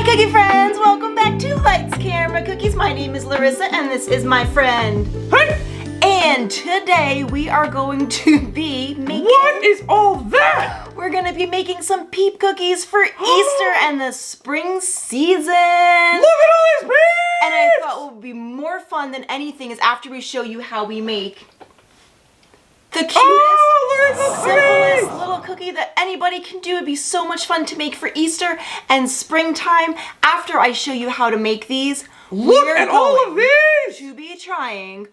Cookie friends, welcome back to Lights, Camera, Cookies. My name is Larissa and this is my friend. Hey! And today we are going to be making... What is all that? We're going to be making some Peep cookies for Easter and the spring season. Look at all these peeps! And I thought what would be more fun than anything is after we show you how we make the cutest, simplest little cookie that anybody can do. It'd be so much fun to make for Easter and springtime. After I show you how to make these, look at all of these! To be trying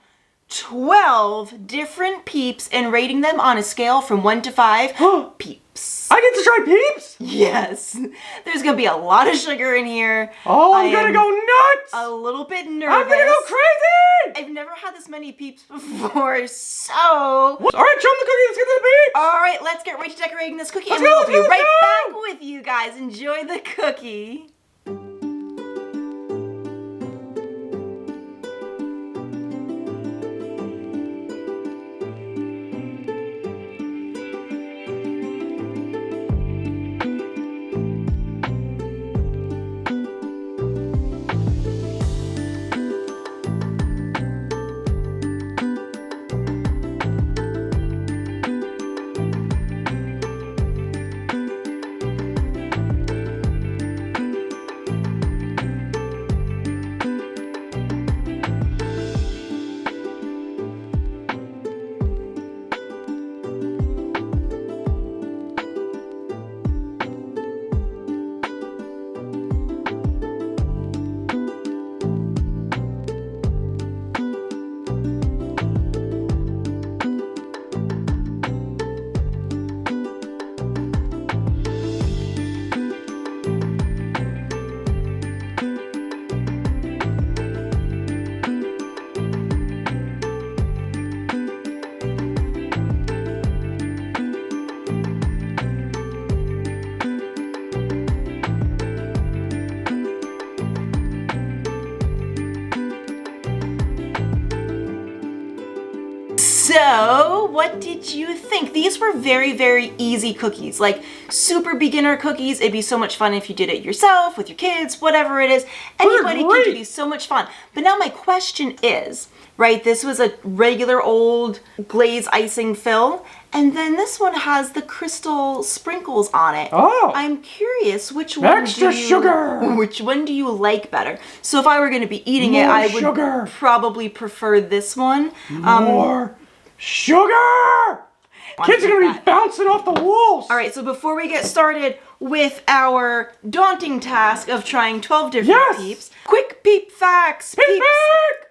12 different Peeps and rating them on a scale from 1 to 5. Peeps. I get to try Peeps? Yes. There's gonna be a lot of sugar in here. Oh, I'm gonna go nuts! A little bit nervous. I'm gonna go crazy! I've never had this many Peeps before, so... Alright, show them the cookie, let's get to the Peeps! Alright, let's get right to decorating this cookie Let's and go, we'll be let's right go. back with you guys. Enjoy the cookie. So, what did you think? These were very, very easy cookies, like super beginner cookies. It'd be so much fun if you did it yourself, with your kids, whatever it is. Anybody can do these, so much fun. But now my question is, right, this was a regular old glaze icing fill, and then this one has the crystal sprinkles on it. Oh! I'm curious, which one sugar! Which one do you like better? So if I were going to be eating it, I would probably prefer this one. More sugar! Kids are going to be bouncing off the walls! Alright, so before we get started with our daunting task of trying 12 different Peeps, quick Peep facts!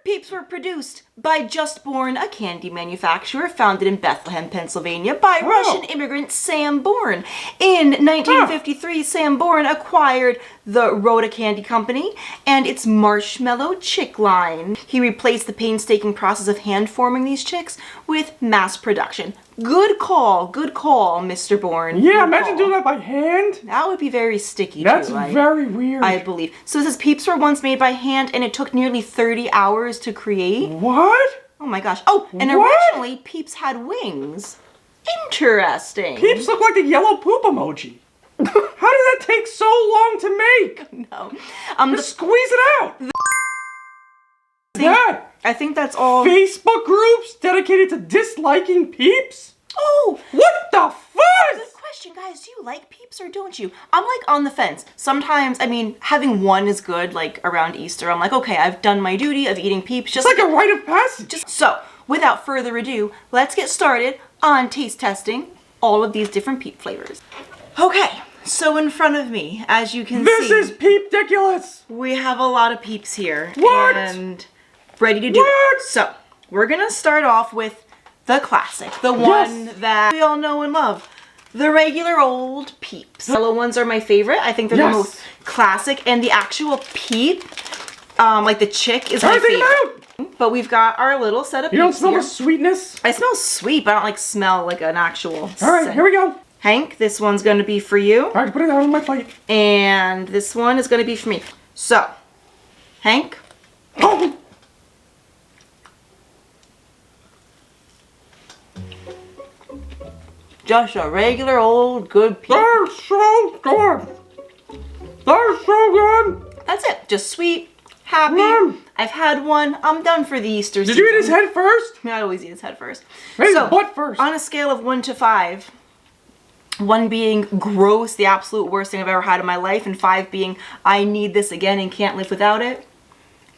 Peeps were produced by Just Born, a candy manufacturer founded in Bethlehem, Pennsylvania by Russian immigrant Sam Born. In 1953, Sam Born acquired the Rhoda Candy Company and its marshmallow chick line. He replaced the painstaking process of hand forming these chicks with mass production. Good call, Mr. Born. Yeah, imagine doing that by hand. That would be very sticky. That's very weird. I believe. So it says Peeps were once made by hand and it took nearly 30 hours to create. What? Oh my gosh. Oh, and originally Peeps had wings. Interesting. Peeps look like the yellow poop emoji. How did that take so long to make? No. Just squeeze it out. I think that's all. Facebook groups dedicated to disliking Peeps? Oh! What the fuzz? Good question, guys. Do you like Peeps or don't you? I'm like on the fence. Sometimes, I mean, having one is good, like around Easter. I'm like, okay, I've done my duty of eating Peeps. Just like a rite of passage. So, without further ado, let's get started on taste testing all of these different Peep flavors. Okay, so in front of me, as you can see, this is Peep-diculous. We have a lot of Peeps here. What? And ready to do it. So, we're gonna start off with the classic, the one that we all know and love, the regular old Peeps. The yellow ones are my favorite. I think they're the most classic, and the actual Peep, like the chick, is my favorite. But we've got our little set of Peeps. You don't smell the sweetness? I smell sweet, but I don't like smell like an actual Alright, here we go. Hank, this one's gonna be for you. Alright, put it on my plate. And this one is gonna be for me. So, Hank. Oh! Just a regular old good Peep. They're so good. That was so good. That's it. Just sweet, happy. I've had one. I'm done for the Easter season. Did you eat his head first? I always eat his head first. Maybe his butt first. On a scale of 1 to 5, 1 being gross, the absolute worst thing I've ever had in my life, and 5 being I need this again and can't live without it.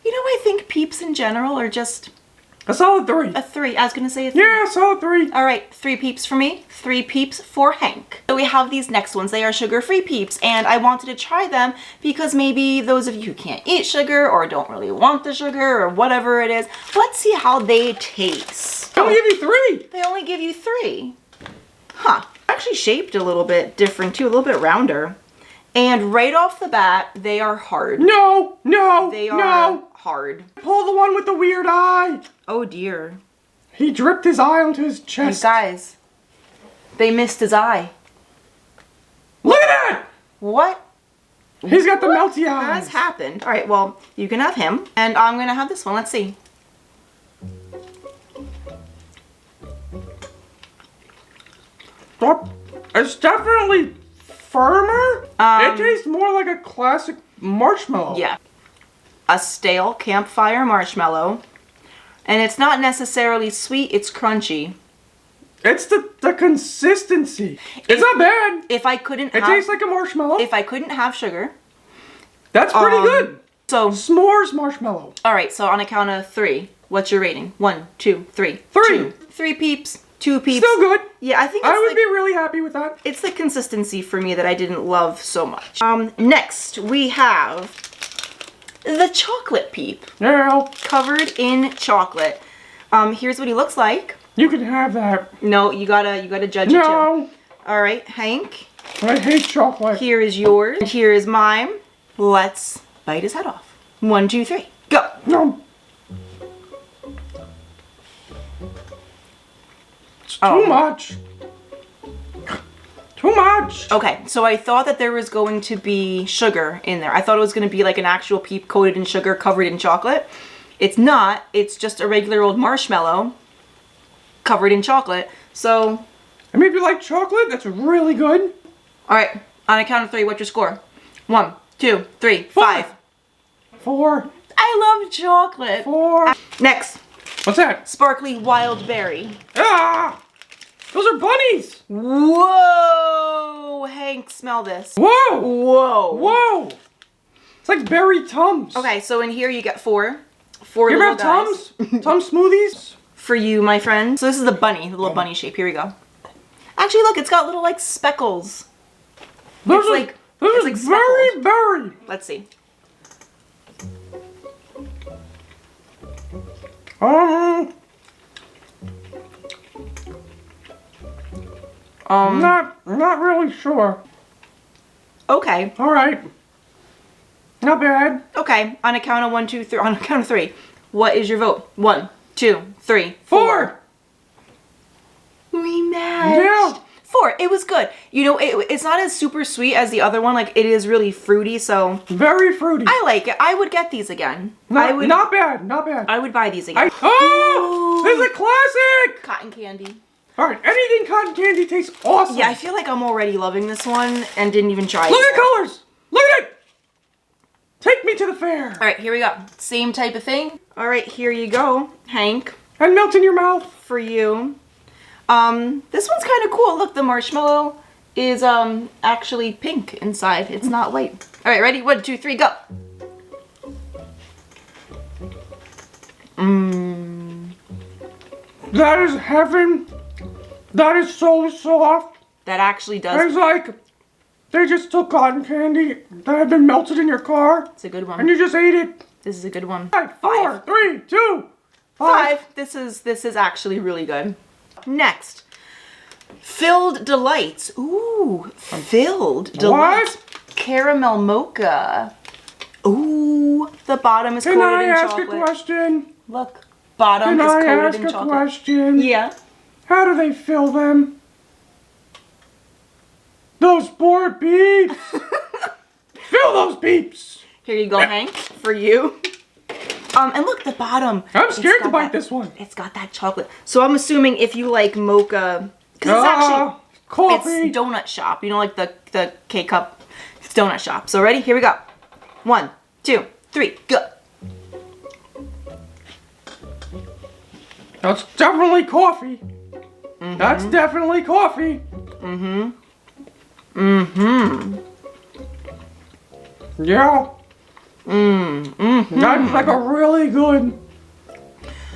You know, I think Peeps in general are just a solid 3. a 3. I was gonna say a 3. Yeah, solid 3. All right, 3 Peeps for me, 3 Peeps for Hank. So we have these next ones. They are sugar-free Peeps, and I wanted to try them because maybe those of you who can't eat sugar or don't really want the sugar or whatever it is, let's see how they taste. They only give you 3. They only give you 3. Huh. Actually shaped a little bit different too, a little bit rounder. And right off the bat, they are hard. No, no, They are hard. Pull the one with the weird eye. Oh dear. He dripped his eye onto his You chest. guys, they missed his eye. Look at that! What? He's got the melty eyes. Has happened. All right, well, you can have him, and I'm gonna have this one. Let's see. It's definitely firmer. It tastes more like a classic marshmallow. Yeah. A stale campfire marshmallow. And it's not necessarily sweet, it's crunchy. It's the consistency. It's not bad. If I couldn't It have, tastes like a marshmallow. if I couldn't have sugar. That's pretty good. So, S'mores marshmallow. all right, so on a count of 3, what's your rating? 1, 2, 3. 3. 3 Peeps, 2 Peeps. Still good. Yeah, I think it's I would like, be really happy with that. it's the consistency for me that I didn't love so much. Next we have the chocolate Peep, Yeah, covered in chocolate. Here's what he looks like. you can have that. No, you gotta judge it too. No, All right, Hank, I hate chocolate. here is yours. And here is mine. Let's bite his head off. 1, 2, 3, go. No. It's Oh. too much. Too much. Okay, so I thought that there was going to be sugar in there. I thought it was going to be like an actual Peep coated in sugar, covered in chocolate. It's not. It's just a regular old marshmallow covered in chocolate. So, I mean, if you like chocolate, that's really good. all right, on a count of 3, what's your score? 1, 2, 3, 5. 4. I love chocolate. 4. Next, What's that? sparkly wild berry. Ah! Those are bunnies! Whoa! Hank, smell this. Whoa! Whoa. Whoa! It's like berry Tums. Okay, so in here you get 4 You ever little have guys. Tums? Tums smoothies? For you, my friend. So this is the bunny, the little bunny shape. Here we go. Actually, look, it's got little like speckles. Those It's are, like- those it's are like very speckled. berry. Let's see. Not really sure. Okay. All right. Not bad. Okay. On a count of 1, 2, 3. On a count of 3. What is your vote? 1, 2, 3, 4. We matched. Yeah. 4. It was good. You know, it's not as super sweet as the other one. Like, it is really fruity, so Very fruity. I like it. I would get these again. Not bad. Not bad. I would buy these again. Oh! This is a classic! Cotton candy. All right. Anything cotton candy tastes awesome. Yeah, I feel like I'm already loving this one and didn't even try Look it. at the colors. Look at it. Take me to the fair. All right, here we go. Same type of thing. All right, here you go, Hank, And melt in your mouth. for you. This one's kind of cool. Look, the marshmallow is actually pink inside. It's not white. All right, ready? 1, 2, 3, go. That is heaven. That is so soft. That actually does. It's like they just took cotton candy that had been melted in your car It's a good and one. you just ate it. This is a good one. 5, 4, 3, 2, 5. 5. This is actually really good. Next, filled delights. Ooh, filled delights. Caramel mocha. Ooh, the bottom is Can coated I in ask chocolate. a question? Look, bottom Can is I coated ask in a chocolate. question? Yeah. How do they fill them? Those poor peeps. Fill those peeps. Here you go, Hank, for you. And look, the bottom. I'm it's scared to got bite that- this one. It's got that chocolate. So I'm assuming if you like mocha, because it's actually Coffee. it's donut shop. You know, like the K-cup. donut shop. So ready? Here we go. 1, 2, 3, go. That's definitely coffee. That's definitely coffee. Yeah. That's like a really good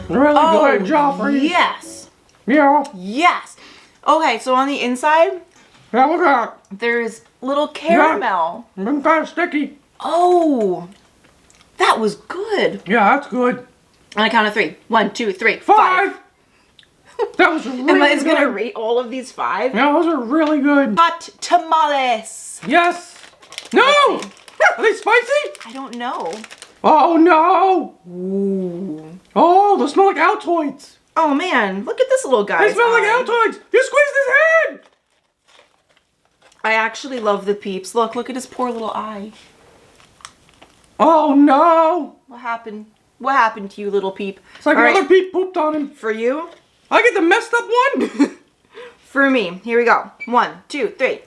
Joffrey. Yes. Yeah. Yes. Okay, so on the inside, Yeah, look at there's little caramel. that. It's kind of sticky. Oh, that was good. Yeah, that's good. On a count of 3. 1, 2, 3, 5. That was really Emma is good. gonna rate all of these 5. Yeah, those are really good. Hot tamales. Yes. No. Are they spicy? I don't know. Oh no. Ooh. Oh, they smell like Altoids. Oh man, look at this little guy. They smell like Altoids. You squeezed his head. I actually love the Peeps. Look at his poor little eye. Oh no. What happened? What happened to you, little Peep? It's like All another right, Peep pooped on him. for you, I get the messed up one. for me. Here we go. 1, 2, 3.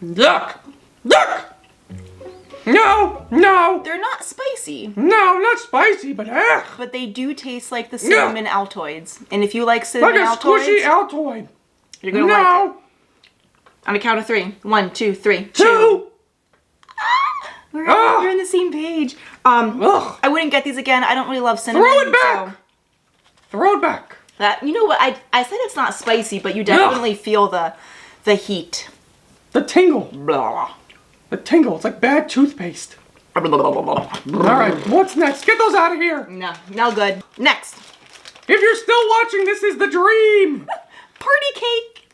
Yuck. Yuck. No. No. They're not spicy, No, not spicy, but but they do taste like the cinnamon Altoids. And if you like like cinnamon a Altoids, squishy Altoid. you're gonna like it. No. On a count of 3. 1, 2, 3. 2. We're on the same page. Ugh. I wouldn't get these again. I don't really love cinnamon. Throw it back. So Throw it back. that, you know what? I said it's not spicy, but you definitely feel the heat. The tingle. Blah. The tingle. It's like bad toothpaste. All right, what's next? Get those out of here. No good. Next, If you're still watching, this is the dream. party cake.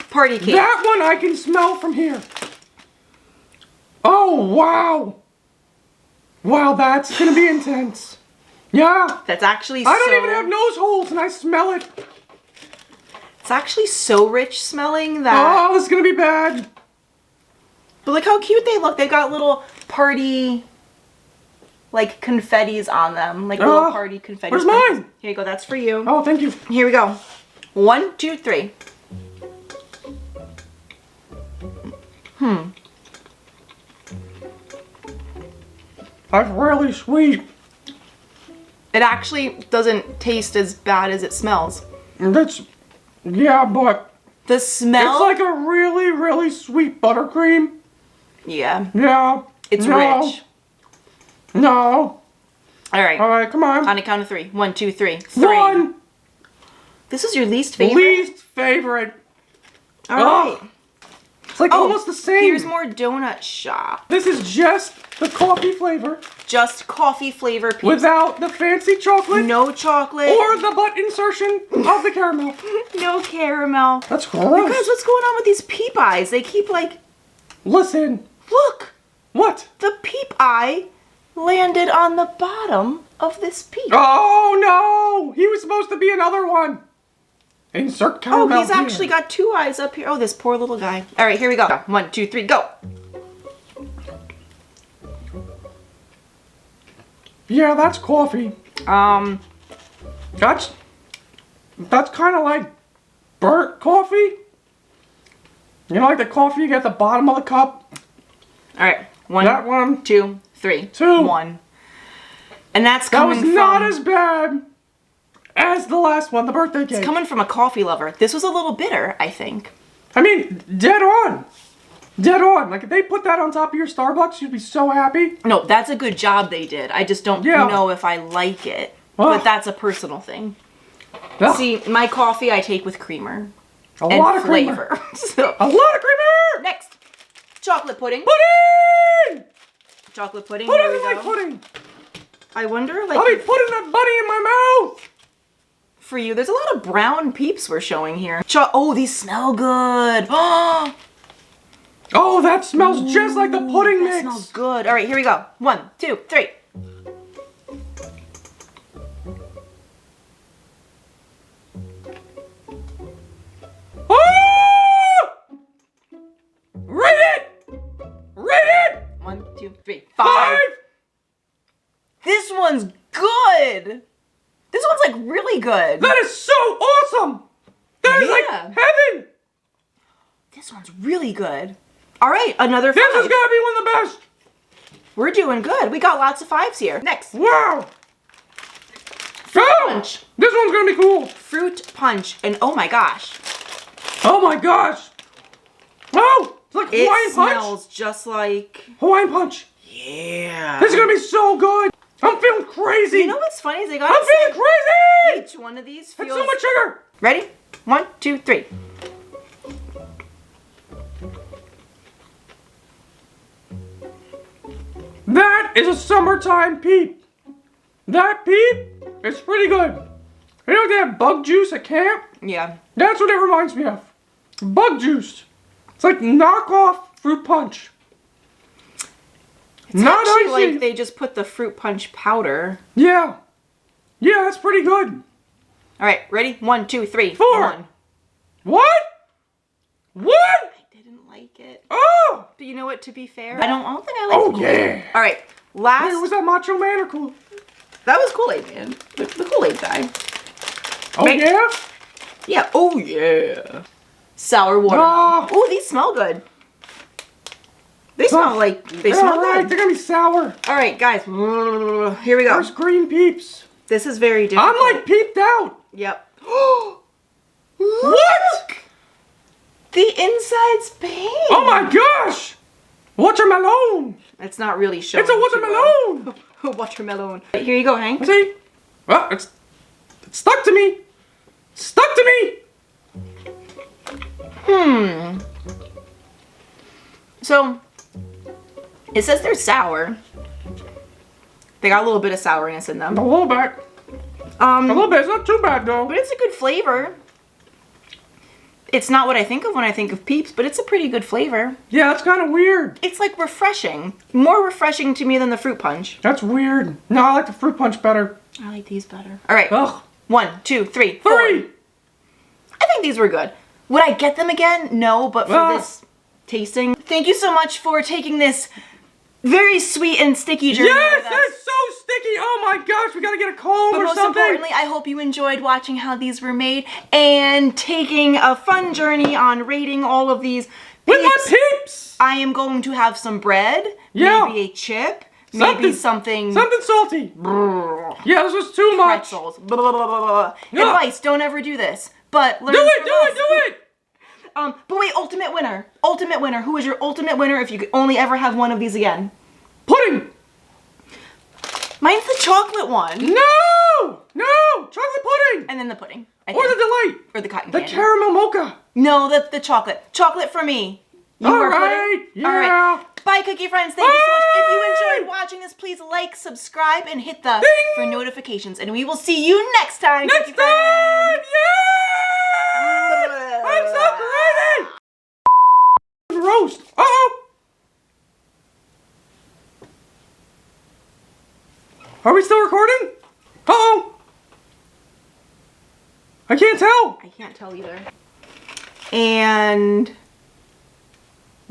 Party cake. That one I can smell from here. Oh, wow. Wow, that's going to be intense. Yeah. That's actually I don't even have nose holes and I smell it. It's actually so rich smelling that. Oh, this is going to be bad. But look how cute they look. They got little party, like, confettis on them. Like little party confetti. Where's sprinkles. mine? Here you go. That's for you. Oh, thank you. Here we go. 1, 2, 3. That's really sweet. It actually doesn't taste as bad as it smells. That's, yeah, but The smell. it's like a really, really sweet buttercream. Yeah. Yeah. It's No. rich. No. All right. All right, come on. On a count of 3. 1, 2, 3. 3. 1. This is your least favorite? Least favorite. All right. Ugh. It's like almost the same. Here's more donut shop. This is just the coffee flavor Just coffee flavor Peeps. without the fancy chocolate No chocolate. or the butt insertion of the caramel. No caramel. That's You gross. guys, what's going on with these Peep eyes? They keep like, Listen. look, What? the Peep eye landed on the bottom of this Peep. Oh no! He was supposed to be another one. Insert caramel. Oh, he's here. actually got 2 eyes up here. Oh, this poor little guy. All right, here we go. 1, 2, 3, go. Yeah, that's coffee. That's kind of like burnt coffee. You know, like the coffee you get at the bottom of the cup. All right, 1, That one. 2, 3, 2. 1. And that's That coming was not from. as bad as the last one, the birthday cake. It's coming from a coffee lover. This was a little bitter, I think. I mean, dead on. Dead on. Like, if they put that on top of your Starbucks, you'd be so happy. No, that's a good job they did. I just don't Yeah. know if I like it. Ugh. But that's a personal thing. Ugh. See, my coffee I take with creamer. A And lot of flavor. creamer. So, A lot of creamer! next, chocolate pudding. Pudding! Chocolate pudding. Who Here we doesn't go. like pudding? I wonder, like, I'll be putting that buddy in my mouth. for you, there's a lot of brown Peeps we're showing here. Oh, these smell good. Oh, that smells just like the pudding That mix. smells good. All right, here we go. 1, 2, 3. Oh! Rate it! Rate it! 1, 2, 3, 5. 5! This one's good. This one's like really good. That is so awesome. That is like heaven. This one's really good. All right, another 5. This is gonna be one of the best. We're doing good. We got lots of 5s here. Next. Wow. Fruit punch. This one's gonna be cool. Fruit punch. And oh my gosh. Oh my gosh. Oh, it's like Hawaiian punch. It smells just like Hawaiian punch. Yeah. This is gonna be so good. I'm feeling crazy. You know what's funny is I'm feeling crazy. Each one of these That's feels so much sugar. Ready? 1, 2, 3. That is a summertime Peep. That Peep is pretty good. You know they have bug juice at camp? Yeah. That's what it reminds me of. Bug juice. It's like knockoff fruit punch. It's not actually like they just put the fruit punch powder. Yeah. Yeah, that's pretty good. All right, ready? 1, 2, 3. 4. 1. What? What? I didn't like it. Oh! But you know what? To be fair, I don't think I like. Oh yeah! All right, last. Wait, was that Macho Man or Cool? That was Kool-Aid Man, the Kool-Aid guy. Oh yeah? Yeah. Oh yeah. Sour watermelon. Oh, these smell good. They smell like they smell right, good. they're gonna be sour. All right, guys. Here we go. There's green Peeps. This is very difficult. I'm like peeped out. Yep. What? The inside's pink. Oh my gosh! Watermelon! It's not really showing. It's a watermelon! Watermelon. Right, here you go, Hank. See? Well, it's stuck to me. Stuck to me. So, it says they're sour. They got a little bit of sourness in them. A little bit. A little bit. It's not too bad though. But it's a good flavor. It's not what I think of when I think of Peeps, but it's a pretty good flavor. Yeah, that's kind of weird. It's like refreshing. More refreshing to me than the fruit punch. That's weird. No, I like the fruit punch better. I like these better. All right. Ugh. 1, 2, 3, 4. 3. I think these were good. Would I get them again? No, but for this tasting. Thank you so much for taking this very sweet and sticky journey. Yes, it's so sticky. Oh my gosh, we gotta get a comb but or most something. importantly, I hope you enjoyed watching how these were made and taking a fun journey on rating all of these With my Peeps. Peeps. I am going to have some bread, maybe a chip, maybe something salty. Yeah, this was too much. pretzels. Blah, blah, blah, blah, blah. Yeah. Advice, don't ever do this. But learn Do it, from do us. it, do it. But wait, ultimate winner. Ultimate winner. Who is your ultimate winner if you could only ever have one of these again? Pudding. Mine's the chocolate one. No, chocolate pudding. And then the pudding. I Or think. the delight. Or the cotton The candy. caramel mocha. No, the chocolate. Chocolate for me. You All are right, pudding? yeah. All right. Bye, Cookie Friends. Thank you so much. If you enjoyed watching this, please like, subscribe, and hit the for notifications. And we will see you next time, Next Cookie time, Friends. yeah! I'm so crazy. Roast. Uh-oh. Are we still recording? Uh-oh. I can't tell. I can't tell either. And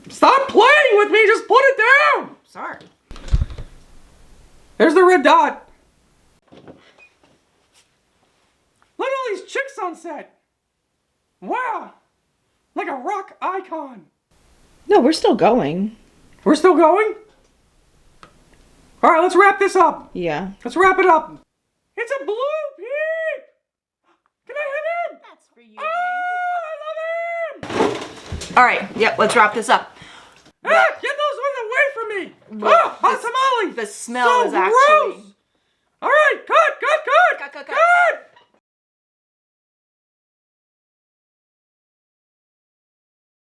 Stop playing with me. Just put it down. sorry. There's the red dot. Look at all these chicks on set. Wow. Like a rock icon. No, we're still going. We're still going? All right, let's wrap this up. Yeah. Let's wrap it up. It's a blue Peep. Can I have him? That's for you. Oh, I love him. All right. Yep. Let's wrap this up. Ah, get those ones away from me. Ah, hot tamale. The smell So is actually gross.